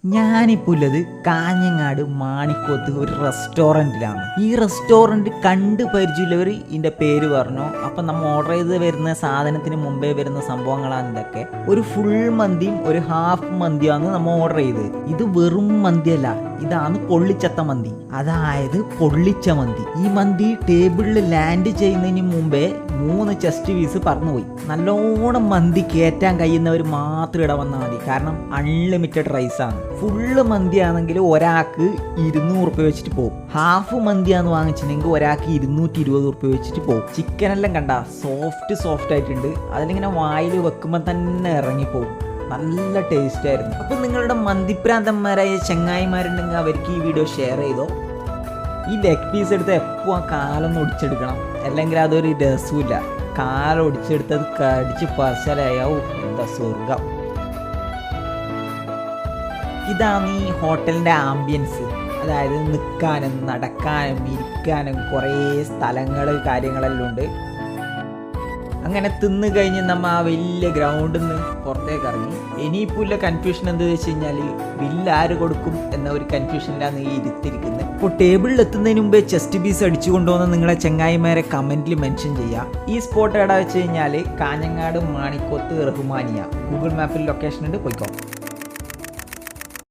ഞാനിപ്പോൾ ഉള്ളത് കാഞ്ഞങ്ങാട് മാണിക്കോത്ത് ഒരു റെസ്റ്റോറൻറ്റിലാണ്. ഈ റെസ്റ്റോറൻറ്റ് കണ്ട് പരിചയമുള്ളവർ ഇതിൻ്റെ പേര് പറഞ്ഞു. അപ്പം നമ്മൾ ഓർഡർ ചെയ്ത് വരുന്ന സാധനത്തിന് മുമ്പേ വരുന്ന സംഭവങ്ങളാണ് ഇതൊക്കെ. ഒരു ഫുൾ മന്തിയും ഒരു ഹാഫ് മന്തിയാണ് നമ്മൾ ഓർഡർ ചെയ്തത്. ഇത് വെറും മന്തിയല്ല, ഇതാണ് പൊള്ളിച്ചത്ത മന്തി, അതായത് പൊള്ളിച്ച മന്തി. ഈ മന്തി ടേബിളിൽ ലാൻഡ് ചെയ്യുന്നതിന് മുമ്പേ 3 ചെസ്റ്റ് പീസ് പറന്നുപോയി. നല്ലോണം മന്തി കയറ്റാൻ കഴിയുന്നവർ മാത്രം ഇവിടെ വന്നാൽ മതി, കാരണം അൺലിമിറ്റഡ് റൈസാണ്. ഫുള്ള് മന്തി ആണെങ്കിൽ ഒരാൾക്ക് 200 റുപ്യ വെച്ചിട്ട് പോകും. ഹാഫ് മന്തിയാന്ന് വാങ്ങിച്ചിട്ടുണ്ടെങ്കിൽ ഒരാൾക്ക് 220 റുപ്യ വെച്ചിട്ട് പോകും. ചിക്കനെല്ലാം കണ്ട സോഫ്റ്റ് ആയിട്ടുണ്ട്. അതിലിങ്ങനെ വായിൽ വെക്കുമ്പോൾ തന്നെ ഇറങ്ങിപ്പോകും. നല്ല ടേസ്റ്റ് ആയിരുന്നു. അപ്പം നിങ്ങളുടെ മന്തിപ്രാന്തന്മാരായ ചങ്ങായിമാരുണ്ടെങ്കിൽ അവർക്ക് ഈ വീഡിയോ ഷെയർ ചെയ്തോ. ഈ ലെഗ് പീസ് എടുത്ത് എപ്പോൾ ആ കാലൊന്ന് ഒടിച്ചെടുക്കണം, അല്ലെങ്കിൽ അതൊരു രസമില്ല. കാലം ഒടിച്ചെടുത്തത് കടിച്ച് പറിച്ചാലാവും എന്താ സ്വർഗം. ഇതാണ് ഈ ഹോട്ടലിൻ്റെ ആംബിയൻസ്. അതായത് നിൽക്കാനും നടക്കാനും ഇരിക്കാനും കുറേ സ്ഥലങ്ങൾ കാര്യങ്ങളെല്ലാം ഉണ്ട്. അങ്ങനെ തിന്ന് കഴിഞ്ഞ് നമ്മൾ ആ വലിയ ഗ്രൗണ്ടിൽ നിന്ന് പുറത്തേക്ക് ഇറങ്ങി. ഇനിയിപ്പോൾ കൺഫ്യൂഷൻ എന്താണെന്ന് വെച്ച് കഴിഞ്ഞാൽ ബില്ല് ആര് കൊടുക്കും എന്ന ഒരു കൺഫ്യൂഷനിലാണ് ഈ ഇരുത്തിരിക്കുന്നത്. ഇപ്പോൾ ടേബിളിൽ എത്തുന്നതിന് മുമ്പേ ചെസ്റ്റ് പീസ് അടിച്ചു കൊണ്ടുവന്ന് നിങ്ങളെ ചങ്ങായിമാരെ കമൻറ്റിൽ മെൻഷൻ ചെയ്യുക. ഈ സ്പോട്ട് എവിടെ വെച്ച് കഴിഞ്ഞാൽ കാഞ്ഞങ്ങാട് മാണിക്കോത്ത് റഹ്മാനിയ. ഗൂഗിൾ മാപ്പിൽ ലൊക്കേഷൻ ഉണ്ട്, പോയിക്കോ.